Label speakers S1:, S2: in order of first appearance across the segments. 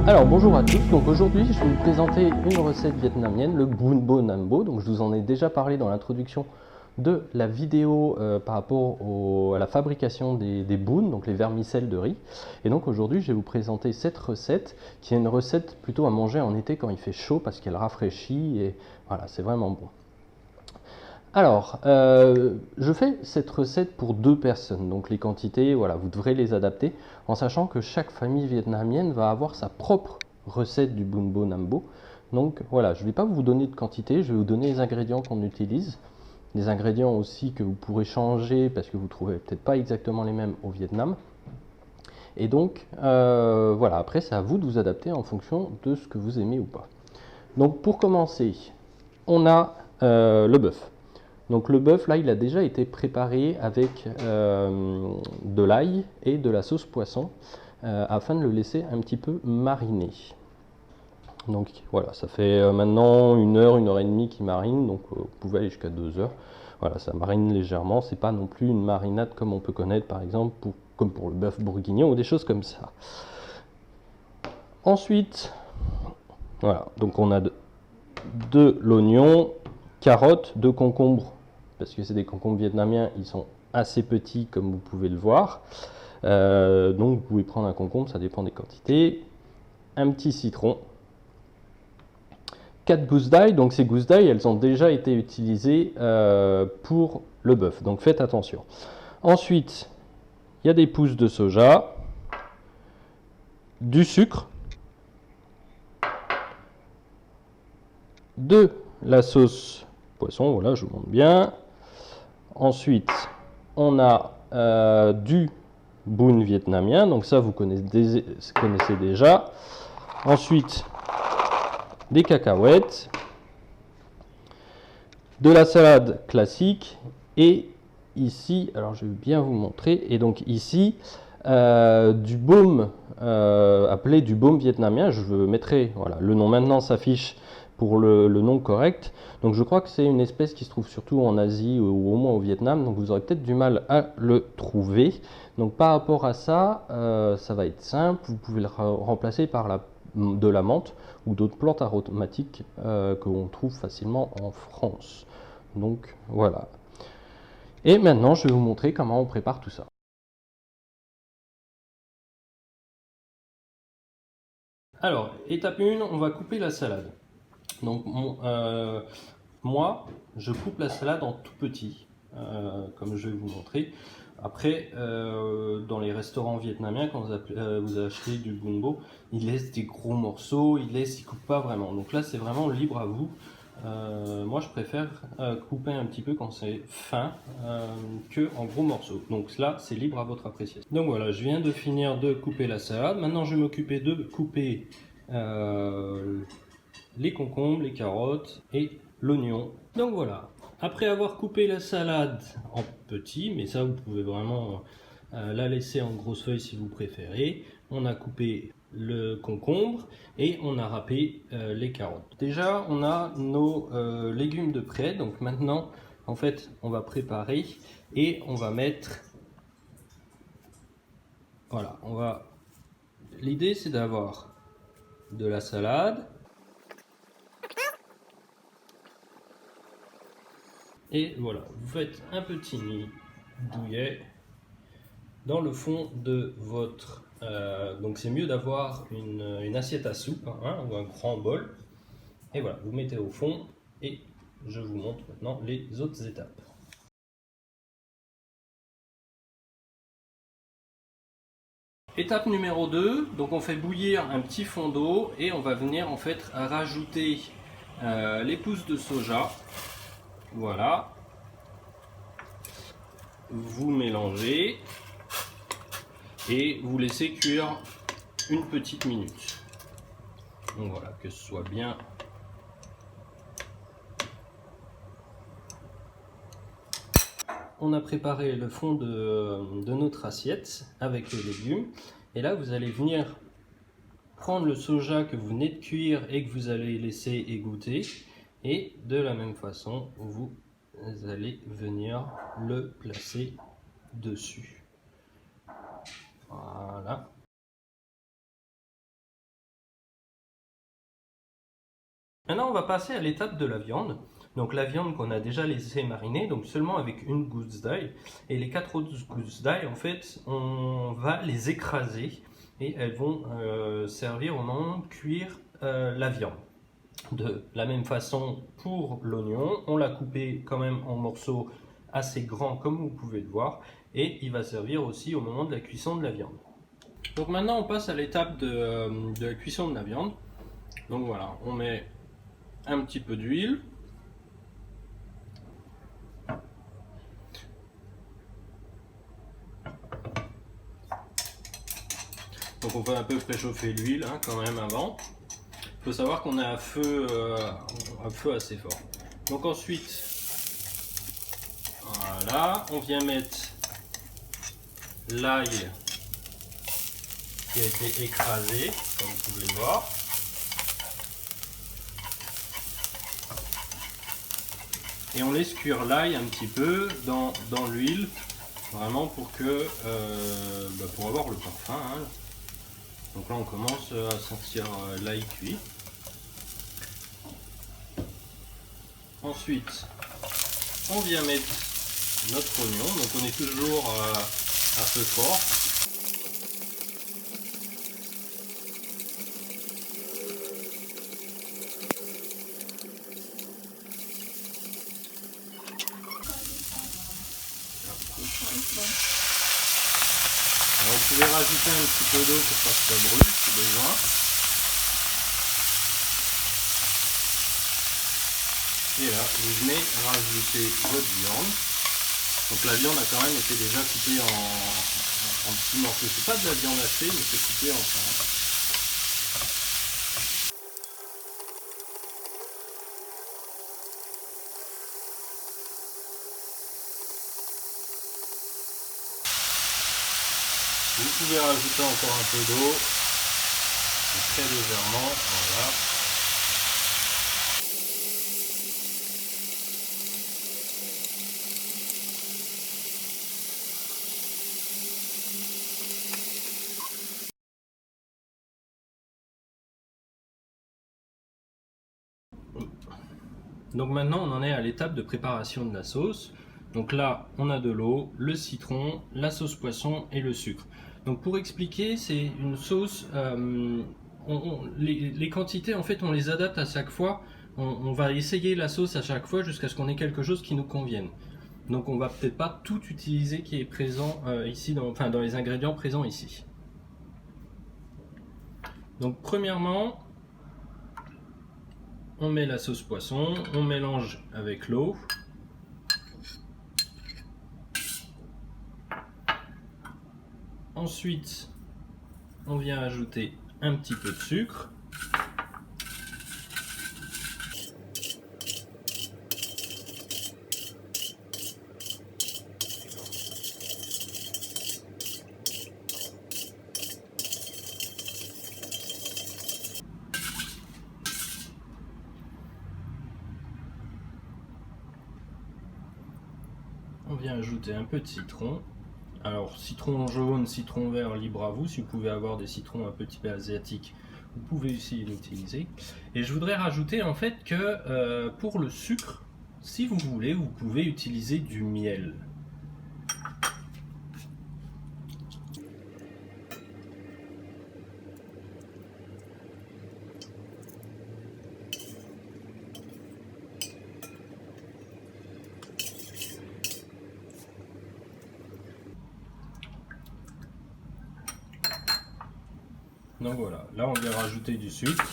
S1: Alors bonjour à tous, donc aujourd'hui je vais vous présenter une recette vietnamienne, le Bun Bo Nam Bo. Donc je vous en ai déjà parlé dans l'introduction de la vidéo par rapport à la fabrication des bun, donc les vermicelles de riz. Et donc aujourd'hui je vais vous présenter cette recette qui est une recette plutôt à manger en été quand il fait chaud parce qu'elle rafraîchit et voilà, c'est vraiment bon. Alors, je fais cette recette pour 2 personnes, donc les quantités, voilà, vous devrez les adapter, en sachant que chaque famille vietnamienne va avoir sa propre recette du Bun Bo Nam Bo. Donc voilà, je ne vais pas vous donner de quantité, je vais vous donner les ingrédients qu'on utilise, les ingrédients aussi que vous pourrez changer parce que vous ne trouvez peut-être pas exactement les mêmes au Vietnam. Et donc, voilà, après c'est à vous de vous adapter en fonction de ce que vous aimez ou pas. Donc pour commencer, on a le bœuf. Donc le bœuf, là, il a déjà été préparé avec de l'ail et de la sauce poisson afin de le laisser un petit peu mariner. Donc voilà, ça fait maintenant 1 heure, 1 heure et demie qu'il marine, donc vous pouvez aller jusqu'à 2 heures. Voilà, ça marine légèrement, c'est pas non plus une marinade comme on peut connaître par exemple, comme pour le bœuf bourguignon ou des choses comme ça. Ensuite, voilà, donc on a de l'oignon, carottes, 2 concombres, parce que c'est des concombres vietnamiens, ils sont assez petits comme vous pouvez le voir. Donc vous pouvez prendre un concombre, ça dépend des quantités. Un petit citron. 4 gousses d'ail, donc ces gousses d'ail, elles ont déjà été utilisées pour le bœuf, donc faites attention. Ensuite, il y a des pousses de soja, du sucre, de la sauce poisson, voilà, je vous montre bien. Ensuite, on a du bun vietnamien, donc ça vous connaissez déjà. Ensuite, des cacahuètes, de la salade classique et ici, alors je vais bien vous montrer, et donc ici, du baume appelé du baume vietnamien. Je mettrai, voilà, le nom maintenant s'affiche pour le nom correct. Donc je crois que c'est une espèce qui se trouve surtout en Asie ou au moins au Vietnam, donc vous aurez peut-être du mal à le trouver. Donc par rapport à ça, ça va être simple, vous pouvez le remplacer par de la menthe ou d'autres plantes aromatiques que l'on trouve facilement en France. Donc voilà. Et maintenant je vais vous montrer comment on prépare tout ça. Alors, étape 1, on va couper la salade. Donc moi, je coupe la salade en tout petit, comme je vais vous montrer. Après, dans les restaurants vietnamiens, quand vous achetez du Bun Bo, ils laissent des gros morceaux, ils coupent pas vraiment. Donc là, c'est vraiment libre à vous. Moi, je préfère couper un petit peu quand c'est fin que en gros morceaux. Donc là, c'est libre à votre appréciation. Donc voilà, je viens de finir de couper la salade. Maintenant, je vais m'occuper de couper les concombres, les carottes et l'oignon. Donc voilà, après avoir coupé la salade en petits, mais ça vous pouvez vraiment la laisser en grosses feuilles si vous préférez, on a coupé le concombre et on a râpé les carottes. Déjà on a nos légumes de près, donc maintenant en fait on va préparer et on va mettre, voilà, l'idée c'est d'avoir de la salade. Et voilà, vous faites un petit nid douillet dans le fond de votre... donc c'est mieux d'avoir une assiette à soupe hein, ou un grand bol. Et voilà, vous mettez au fond et je vous montre maintenant les autres étapes. Étape numéro 2, donc on fait bouillir un petit fond d'eau et on va venir en fait rajouter les pousses de soja. Voilà. vous mélangez et vous laissez cuire une petite minute. Donc voilà, que ce soit bien. On a préparé le fond de notre assiette avec les légumes. Et là, vous allez venir prendre le soja que vous venez de cuire et que vous allez laisser égoutter. Et de la même façon, vous allez venir le placer dessus. Voilà. Maintenant, on va passer à l'étape de la viande. Donc la viande qu'on a déjà laissé mariner, donc seulement avec une gousse d'ail. Et les 4 autres gousses d'ail, en fait, on va les écraser et elles vont servir au moment de cuire la viande. De la même façon pour l'oignon, on l'a coupé quand même en morceaux assez grands comme vous pouvez le voir. Et il va servir aussi au moment de la cuisson de la viande. Donc maintenant, on passe à l'étape de la cuisson de la viande. Donc voilà, on met un petit peu d'huile. Donc on peut un peu préchauffer l'huile hein, quand même avant. Il faut savoir qu'on a un feu assez fort. Donc ensuite, voilà, on vient mettre l'ail qui a été écrasé, comme vous pouvez le voir. Et on laisse cuire l'ail un petit peu dans l'huile, vraiment pour que pour avoir le parfum. Hein. Donc là on commence à sentir l'ail cuit. Ensuite, on vient mettre notre oignon, donc on est toujours à feu fort. Alors, vous pouvez rajouter un petit peu d'eau pour pas que ça brûle si besoin. Et là, vous venez rajouter votre viande. Donc la viande a quand même été déjà coupée en petits morceaux. C'est pas de la viande hachée, mais c'est coupé en fin. Vous pouvez rajouter encore un peu d'eau, très légèrement, voilà. Donc maintenant on en est à l'étape de préparation de la sauce. Donc là on a de l'eau, le citron, la sauce poisson et le sucre. Donc pour expliquer, c'est une sauce, les quantités en fait on les adapte à chaque fois. On va essayer la sauce à chaque fois jusqu'à ce qu'on ait quelque chose qui nous convienne. Donc on va peut-être pas tout utiliser qui est présent ici, dans les ingrédients présents ici. Donc premièrement, on met la sauce poisson, on mélange avec l'eau. Ensuite, on vient ajouter un petit peu de sucre. On vient ajouter un peu de citron. Alors citron jaune, citron vert, libre à vous. Si vous pouvez avoir des citrons un petit peu asiatiques, vous pouvez aussi l'utiliser. Et je voudrais rajouter en fait que pour le sucre, si vous voulez, vous pouvez utiliser du miel. Donc voilà, là on vient rajouter du sucre.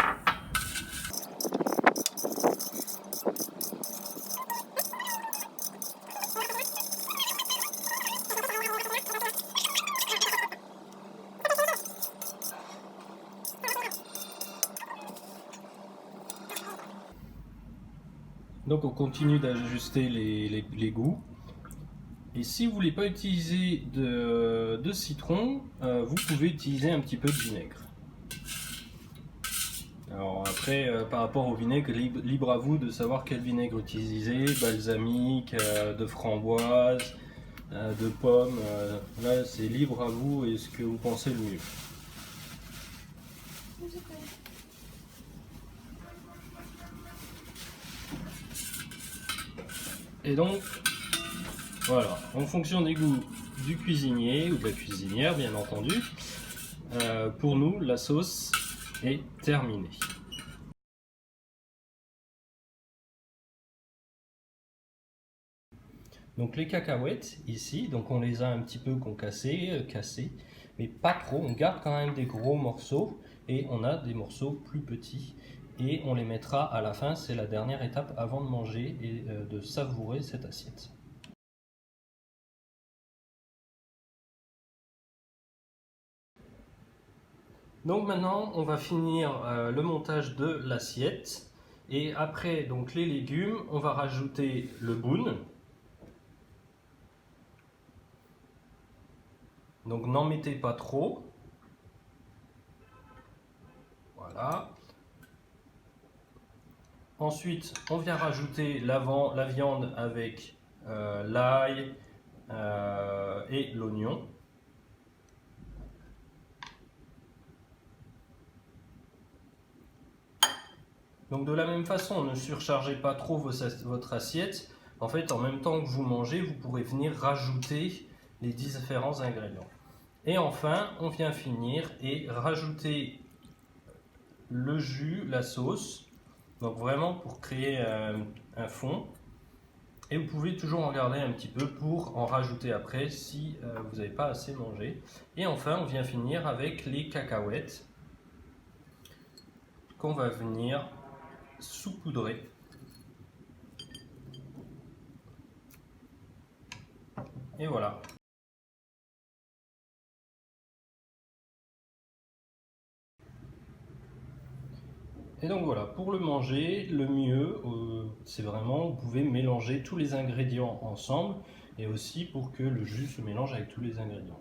S1: Donc on continue d'ajuster les goûts. Et si vous ne voulez pas utiliser de citron, vous pouvez utiliser un petit peu de vinaigre. Alors après, par rapport au vinaigre, libre à vous de savoir quel vinaigre utiliser, balsamique, de framboise, de pommes. Là, c'est libre à vous et ce que vous pensez le mieux. Et donc, voilà, en fonction des goûts du cuisinier ou de la cuisinière, bien entendu, pour nous, la sauce est terminée. Donc les cacahuètes ici, donc on les a un petit peu concassées, mais pas trop. On garde quand même des gros morceaux et on a des morceaux plus petits. Et on les mettra à la fin, c'est la dernière étape avant de manger et de savourer cette assiette. Donc maintenant, on va finir le montage de l'assiette. Et après donc les légumes, on va rajouter le boune. Donc n'en mettez pas trop. Voilà. Ensuite, on vient rajouter la viande avec l'ail et l'oignon. Donc de la même façon, ne surchargez pas trop votre assiette. En fait, en même temps que vous mangez, vous pourrez venir rajouter les différents ingrédients. Et enfin, on vient finir et rajouter le jus, la sauce. Donc vraiment pour créer un fond. Et vous pouvez toujours en garder un petit peu pour en rajouter après si vous n'avez pas assez mangé. Et enfin, on vient finir avec les cacahuètes qu'on va venir saupoudrer. Et voilà. Et donc voilà, pour le manger, le mieux, c'est vraiment, vous pouvez mélanger tous les ingrédients ensemble et aussi pour que le jus se mélange avec tous les ingrédients.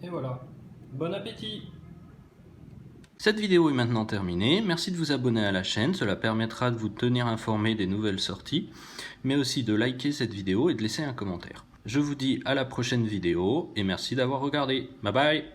S1: Et voilà, bon appétit! Cette vidéo est maintenant terminée, merci de vous abonner à la chaîne, cela permettra de vous tenir informé des nouvelles sorties, mais aussi de liker cette vidéo et de laisser un commentaire. Je vous dis à la prochaine vidéo et merci d'avoir regardé, bye bye!